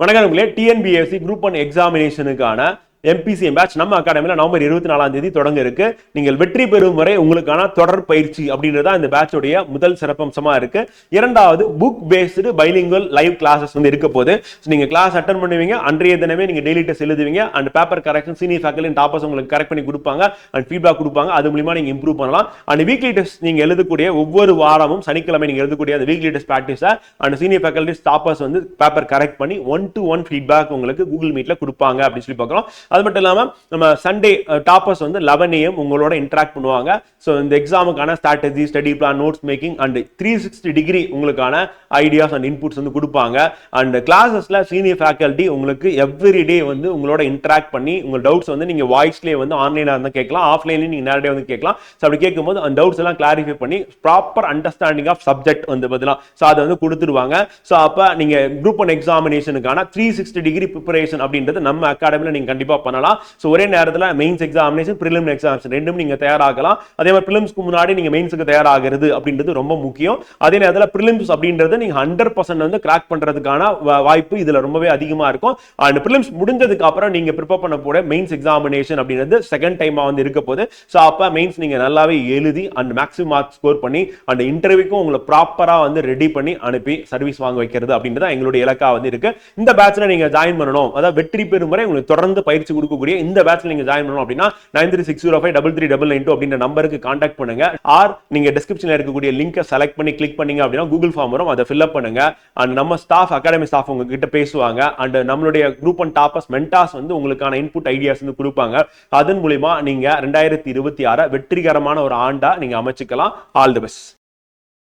வணக்கம் TNPSC group 1 எக்ஸாமினேஷனுக்கான MPCM batch நம்ம அகாடமியில் நவம்பர் 24 தொடங்க இருக்கு. நீங்கள் வெற்றி பெறும் வரை உங்களுக்கான தொடர் பயிற்சி அப்படின்றத இந்த பேட்சோடைய முதல் சிறப்பம்சமா இருக்கு. இரண்டாவது book based bilingual live classes வந்து இருக்க போது நீங்க கிளாஸ் அட்டன் பண்ணுவீங்க, அன்றைய தினமே நீங்க டெய்லி டெஸ்ட் எழுதுவீங்க and paper correction senior faculty toppers உங்களுக்கு கரெக்ட் பண்ணி கொடுப்பாங்க அண்ட் ஃபீட்பேக் கொடுப்பாங்க. அது மூலமா நீங்க இம்ப்ரூவ் பண்ணலாம். அண்ட் வீக்லி டெஸ்ட் நீங்க எழுதக்கூடிய ஒவ்வொரு வாரமும் சனிக்கிழமை நீங்க எழுதக்கூடிய அந்த weekly test practice and senior faculty toppers வந்து பேப்பர் கரெக்ட் பண்ணி 1-to-1 ஃபீட்பேக் உங்களுக்கு கூகுள் மீட்ல கொடுப்பாங்க அப்படின்னு சொல்லி பார்க்கலாம். அது மட்டும் இல்லாம நம்ம சண்டே டாப்பர்ஸ் வந்து 11 AM உங்களோட இன்டராக்ட் பண்ணுவாங்க. ஸோ இந்த எக்ஸாமுக்கான strategy, study plan, notes making and 360 degree உங்களுக்கான ஐடியாஸ் அண்ட் இன்புட்ஸ் வந்து கொடுப்பாங்க. அண்ட் கிளாஸஸ்ல சீனியர் ஃபேக்கல்டி உங்களுக்கு எவ்ரி டே வந்து உங்களோட இன்டராக்ட் பண்ணி உங்க டவுட்ஸ் வந்து நீங்க வாய்ஸ்லேயே வந்து ஆன்லைனா இருந்தால் கேட்கலாம், ஆஃப்லைன்லேயும் நீங்க நேரடியாக வந்து கேட்கலாம். ஸோ அப்படி கேட்கும்போது அந்த டவுட்ஸ் எல்லாம் கிளாரிஃபை பண்ணி ப்ராப்பர் அண்டர்ஸ்டாண்டிங் ஆஃப் சப்ஜெக்ட் வந்து பதிலாக ஸோ அதை வந்து கொடுத்துருவாங்க. ஸோ அப்போ நீங்க குரூப் 1 எக்ஸாமினேஷனுக்கான 360 டிகிரி ப்ரிப்பரேஷன் அப்படின்றது நம்ம அகாடமியில் நீங்க கண்டிப்பா பண்ணலாம். சோ ஒரே நேரத்துல மெயின்ஸ் எக்ஸாமினேஷன், பிரிலிமினரி எக்ஸாமினேஷன் ரெண்டும் நீங்க தயாராகலாம். அதே மாதிரி பிரிலிம்ஸ்க்கு முன்னாடி நீங்க மெயின்ஸ்க்கு தயாராகிறது அப்படின்றது ரொம்ப முக்கியம். அதே நேரத்துல பிரிலிம்ஸ் அப்படின்றது நீங்க 100% வந்து கிராக் பண்றதுக்கான வாய்ப்பு இதுல ரொம்பவே அதிகமா இருக்கும். அண்ட் பிரிலிம்ஸ் முடிஞ்சதுக்கு அப்புறம் நீங்க ப்ரிப்பேர் பண்ண போற மெயின்ஸ் எக்ஸாமினேஷன் அப்படின்றது செகண்ட் டைமா வந்து இருக்க போது. சோ அப்ப மெயின்ஸ் நீங்க நல்லாவே எழுதி அண்ட் மேக்ஸிமம் மார்க் ஸ்கோர் பண்ணி அண்ட் இன்டர்வியூக்கும் உங்களை ப்ராப்பரா வந்து ரெடி பண்ணி அனுப்பி சர்வீஸ் வாங்க வைக்கிறது அப்படின்றது எங்களுடைய இலக்கா வந்து இருக்கு. இந்த பேட்ச்ல நீங்க ஜாயின் பண்ணணும், அதாவது வெற்றி பெறும் வரை உங்களுக்கு தொடர்ந்து பயிற்சி கொடுக்கக்கூடிய இந்த பேட்ச்ல நீங்க ஜாயின் பண்ணனும் அப்படினா 9360533992 அப்படிங்கற நம்பருக்கு கான்டாக்ட் பண்ணுங்க. ஆர் நீங்க டிஸ்கிரிப்ஷன்ல இருக்கக்கூடிய லிங்கை செலக்ட் பண்ணி கிளிக் பண்ணீங்க அப்படினா கூகுள் ஃபார்ம் வரும், அதை fill up பண்ணுங்க. அண்ட் நம்ம ஸ்டாஃப், அகாடமி ஸ்டாஃப் உங்ககிட்ட பேசுவாங்க. அண்ட் நம்மளுடைய குரூப் 1 டாப்பர்ஸ் மென்டார்ஸ் வந்து உங்களுக்கான இன்புட் ஐடியாஸ் வந்து கொடுப்பாங்க. அதன் மூலமா நீங்க 2026 வெற்றிகரமான ஒரு ஆண்டா நீங்க அமைச்சுக்கலாம். All the best.